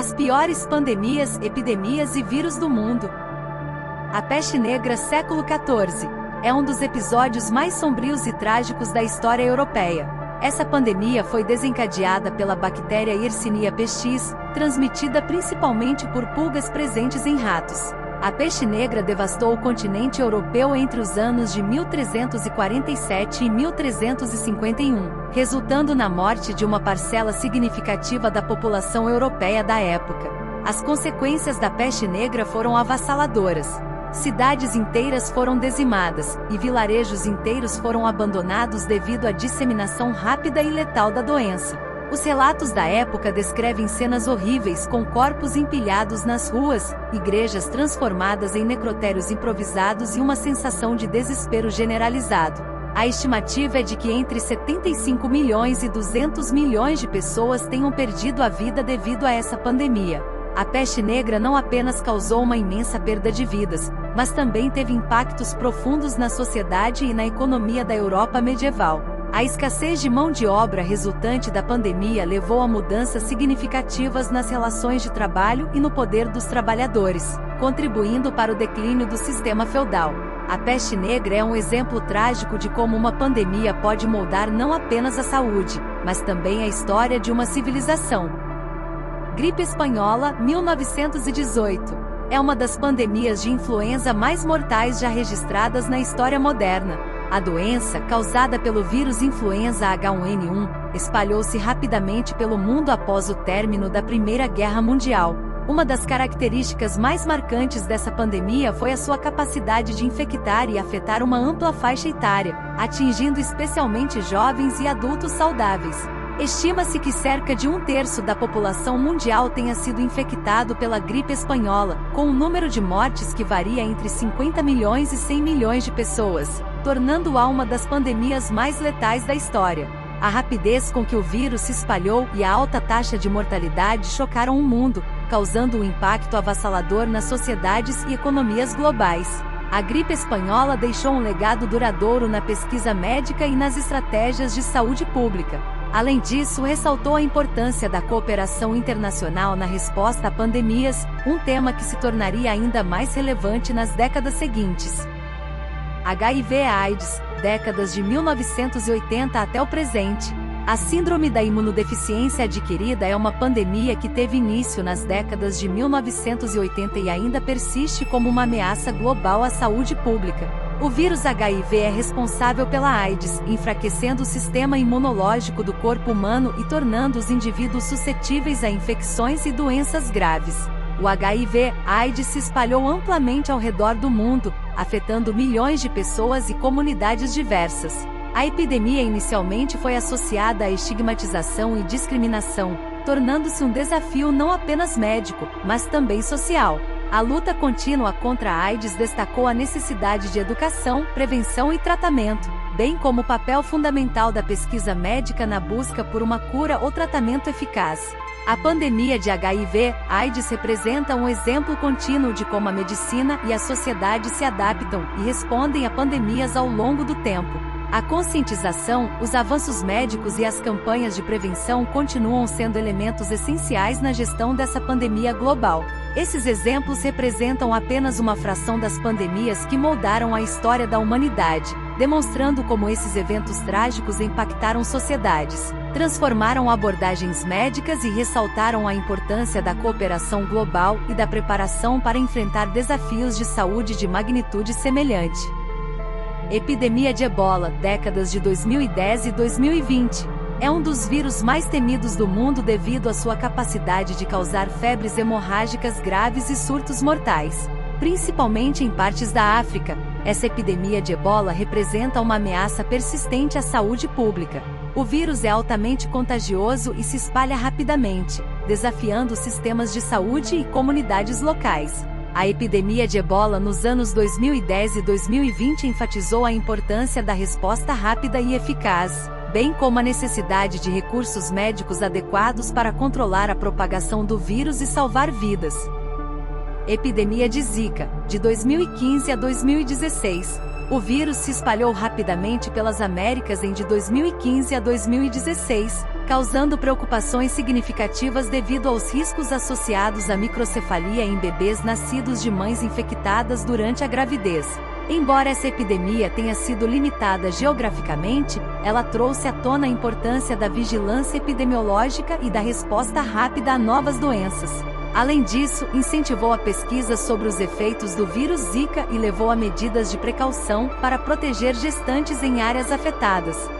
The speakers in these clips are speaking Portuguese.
As piores pandemias, epidemias e vírus do mundo. A peste negra, século XIV, é um dos episódios mais sombrios e trágicos da história europeia. Essa pandemia foi desencadeada pela bactéria Yersinia pestis, transmitida principalmente por pulgas presentes em ratos. A peste negra devastou o continente europeu entre os anos de 1347 e 1351, resultando na morte de uma parcela significativa da população europeia da época. As consequências da peste negra foram avassaladoras. Cidades inteiras foram dizimadas, e vilarejos inteiros foram abandonados devido à disseminação rápida e letal da doença. Os relatos da época descrevem cenas horríveis com corpos empilhados nas ruas, igrejas transformadas em necrotérios improvisados e uma sensação de desespero generalizado. A estimativa é de que entre 75 milhões e 200 milhões de pessoas tenham perdido a vida devido a essa pandemia. A peste negra não apenas causou uma imensa perda de vidas, mas também teve impactos profundos na sociedade e na economia da Europa medieval. A escassez de mão de obra resultante da pandemia levou a mudanças significativas nas relações de trabalho e no poder dos trabalhadores, contribuindo para o declínio do sistema feudal. A peste negra é um exemplo trágico de como uma pandemia pode moldar não apenas a saúde, mas também a história de uma civilização. Gripe espanhola, 1918. É uma das pandemias de influenza mais mortais já registradas na história moderna. A doença, causada pelo vírus influenza H1N1, espalhou-se rapidamente pelo mundo após o término da Primeira Guerra Mundial. Uma das características mais marcantes dessa pandemia foi a sua capacidade de infectar e afetar uma ampla faixa etária, atingindo especialmente jovens e adultos saudáveis. Estima-se que cerca de 1/3 da população mundial tenha sido infectado pela gripe espanhola, com um número de mortes que varia entre 50 milhões e 100 milhões de pessoas, tornando-a uma das pandemias mais letais da história. A rapidez com que o vírus se espalhou e a alta taxa de mortalidade chocaram o mundo, causando um impacto avassalador nas sociedades e economias globais. A gripe espanhola deixou um legado duradouro na pesquisa médica e nas estratégias de saúde pública. Além disso, ressaltou a importância da cooperação internacional na resposta a pandemias, um tema que se tornaria ainda mais relevante nas décadas seguintes. HIV/AIDS, décadas de 1980 até o presente. A síndrome da imunodeficiência adquirida é uma pandemia que teve início nas décadas de 1980 e ainda persiste como uma ameaça global à saúde pública. O vírus HIV é responsável pela AIDS, enfraquecendo o sistema imunológico do corpo humano e tornando os indivíduos suscetíveis a infecções e doenças graves. O HIV/AIDS se espalhou amplamente ao redor do mundo, afetando milhões de pessoas e comunidades diversas. A epidemia inicialmente foi associada à estigmatização e discriminação, tornando-se um desafio não apenas médico, mas também social. A luta contínua contra a AIDS destacou a necessidade de educação, prevenção e tratamento, bem como o papel fundamental da pesquisa médica na busca por uma cura ou tratamento eficaz. A pandemia de HIV/AIDS representa um exemplo contínuo de como a medicina e a sociedade se adaptam e respondem a pandemias ao longo do tempo. A conscientização, os avanços médicos e as campanhas de prevenção continuam sendo elementos essenciais na gestão dessa pandemia global. Esses exemplos representam apenas uma fração das pandemias que moldaram a história da humanidade, demonstrando como esses eventos trágicos impactaram sociedades, transformaram abordagens médicas e ressaltaram a importância da cooperação global e da preparação para enfrentar desafios de saúde de magnitude semelhante. Epidemia de Ebola, décadas de 2010 e 2020. É um dos vírus mais temidos do mundo devido à sua capacidade de causar febres hemorrágicas graves e surtos mortais, principalmente em partes da África. Essa epidemia de Ebola representa uma ameaça persistente à saúde pública. O vírus é altamente contagioso e se espalha rapidamente, desafiando os sistemas de saúde e comunidades locais. A epidemia de Ebola nos anos 2010 e 2020 enfatizou a importância da resposta rápida e eficaz, bem como a necessidade de recursos médicos adequados para controlar a propagação do vírus e salvar vidas. Epidemia de Zika, de 2015 a 2016. O vírus se espalhou rapidamente pelas Américas de 2015 a 2016, causando preocupações significativas devido aos riscos associados à microcefalia em bebês nascidos de mães infectadas durante a gravidez. Embora essa epidemia tenha sido limitada geograficamente, ela trouxe à tona a importância da vigilância epidemiológica e da resposta rápida a novas doenças. Além disso, incentivou a pesquisa sobre os efeitos do vírus Zika e levou a medidas de precaução para proteger gestantes em áreas afetadas.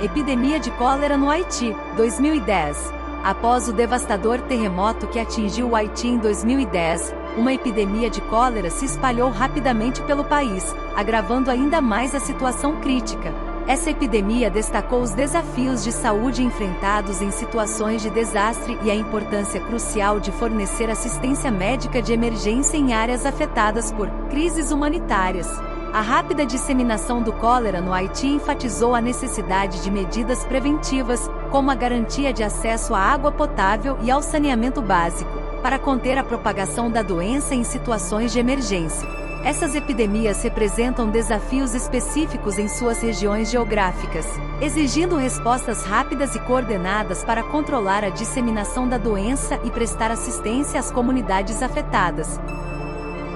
Epidemia de cólera no Haiti, 2010. Após o devastador terremoto que atingiu o Haiti em 2010, uma epidemia de cólera se espalhou rapidamente pelo país, agravando ainda mais a situação crítica. Essa epidemia destacou os desafios de saúde enfrentados em situações de desastre e a importância crucial de fornecer assistência médica de emergência em áreas afetadas por crises humanitárias. A rápida disseminação do cólera no Haiti enfatizou a necessidade de medidas preventivas, como a garantia de acesso à água potável e ao saneamento básico, para conter a propagação da doença em situações de emergência. Essas epidemias representam desafios específicos em suas regiões geográficas, exigindo respostas rápidas e coordenadas para controlar a disseminação da doença e prestar assistência às comunidades afetadas.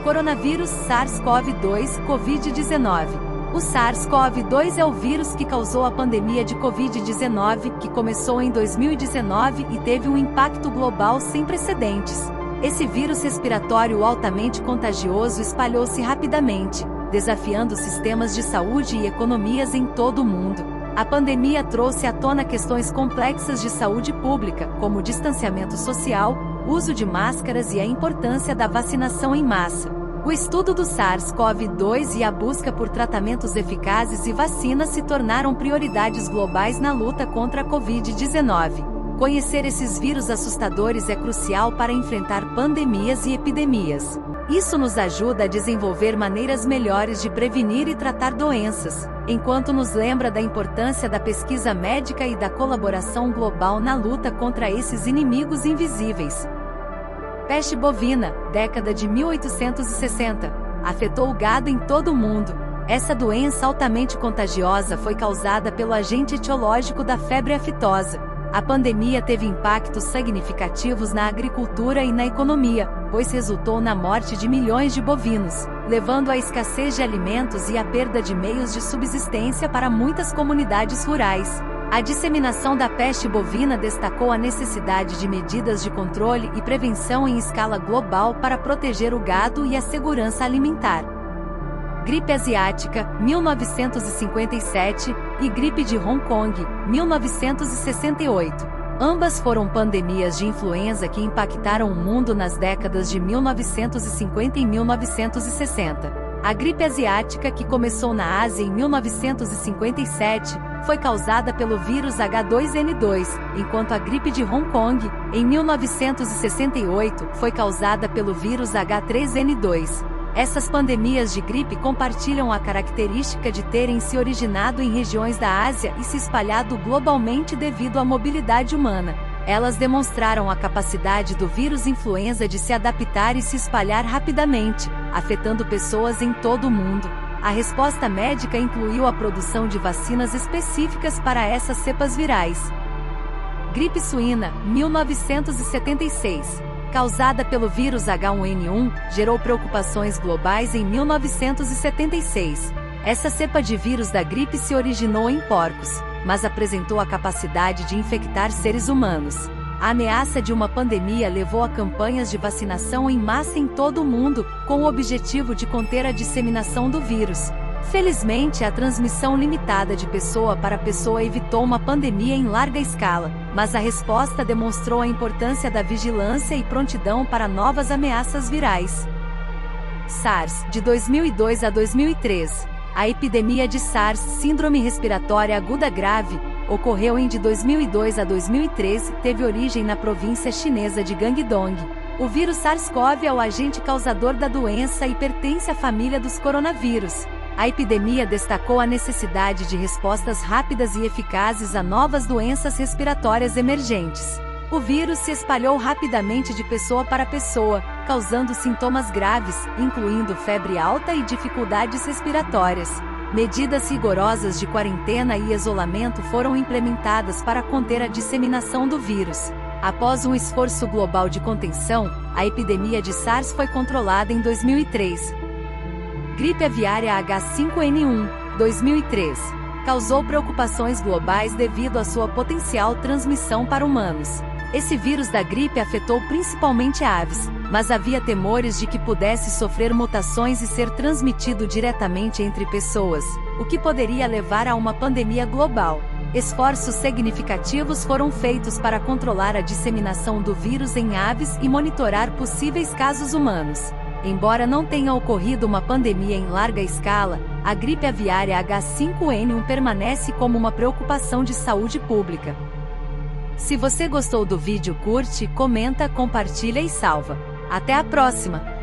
Coronavírus SARS-CoV-2, Covid-19. O SARS-CoV-2 é o vírus que causou a pandemia de Covid-19, que começou em 2019 e teve um impacto global sem precedentes. Esse vírus respiratório altamente contagioso espalhou-se rapidamente, desafiando sistemas de saúde e economias em todo o mundo. A pandemia trouxe à tona questões complexas de saúde pública, como o distanciamento social, uso de máscaras e a importância da vacinação em massa. O estudo do SARS-CoV-2 e a busca por tratamentos eficazes e vacinas se tornaram prioridades globais na luta contra a Covid-19. Conhecer esses vírus assustadores é crucial para enfrentar pandemias e epidemias. Isso nos ajuda a desenvolver maneiras melhores de prevenir e tratar doenças, enquanto nos lembra da importância da pesquisa médica e da colaboração global na luta contra esses inimigos invisíveis. Peste bovina, década de 1860, afetou o gado em todo o mundo. Essa doença altamente contagiosa foi causada pelo agente etiológico da febre aftosa. A pandemia teve impactos significativos na agricultura e na economia, pois resultou na morte de milhões de bovinos, levando à escassez de alimentos e à perda de meios de subsistência para muitas comunidades rurais. A disseminação da peste bovina destacou a necessidade de medidas de controle e prevenção em escala global para proteger o gado e a segurança alimentar. Gripe asiática, 1957, e gripe de Hong Kong, 1968. Ambas foram pandemias de influenza que impactaram o mundo nas décadas de 1950 e 1960. A gripe asiática, que começou na Ásia em 1957, foi causada pelo vírus H2N2, enquanto a gripe de Hong Kong, em 1968, foi causada pelo vírus H3N2. Essas pandemias de gripe compartilham a característica de terem se originado em regiões da Ásia e se espalhado globalmente devido à mobilidade humana. Elas demonstraram a capacidade do vírus influenza de se adaptar e se espalhar rapidamente, afetando pessoas em todo o mundo. A resposta médica incluiu a produção de vacinas específicas para essas cepas virais. Gripe suína, 1976. Causada pelo vírus H1N1, gerou preocupações globais em 1976. Essa cepa de vírus da gripe se originou em porcos, mas apresentou a capacidade de infectar seres humanos. A ameaça de uma pandemia levou a campanhas de vacinação em massa em todo o mundo, com o objetivo de conter a disseminação do vírus. Felizmente, a transmissão limitada de pessoa para pessoa evitou uma pandemia em larga escala, mas a resposta demonstrou a importância da vigilância e prontidão para novas ameaças virais. SARS, de 2002 a 2003. A epidemia de SARS, Síndrome Respiratória Aguda Grave, ocorreu de 2002 a 2013 e teve origem na província chinesa de Guangdong. O vírus SARS-CoV é o agente causador da doença e pertence à família dos coronavírus. A epidemia destacou a necessidade de respostas rápidas e eficazes a novas doenças respiratórias emergentes. O vírus se espalhou rapidamente de pessoa para pessoa, causando sintomas graves, incluindo febre alta e dificuldades respiratórias. Medidas rigorosas de quarentena e isolamento foram implementadas para conter a disseminação do vírus. Após um esforço global de contenção, a epidemia de SARS foi controlada em 2003. Gripe aviária H5N1, 2003. Causou preocupações globais devido à sua potencial transmissão para humanos. Esse vírus da gripe afetou principalmente aves, mas havia temores de que pudesse sofrer mutações e ser transmitido diretamente entre pessoas, o que poderia levar a uma pandemia global. Esforços significativos foram feitos para controlar a disseminação do vírus em aves e monitorar possíveis casos humanos. Embora não tenha ocorrido uma pandemia em larga escala, a gripe aviária H5N1 permanece como uma preocupação de saúde pública. Se você gostou do vídeo, curte, comenta, compartilha e salva. Até a próxima!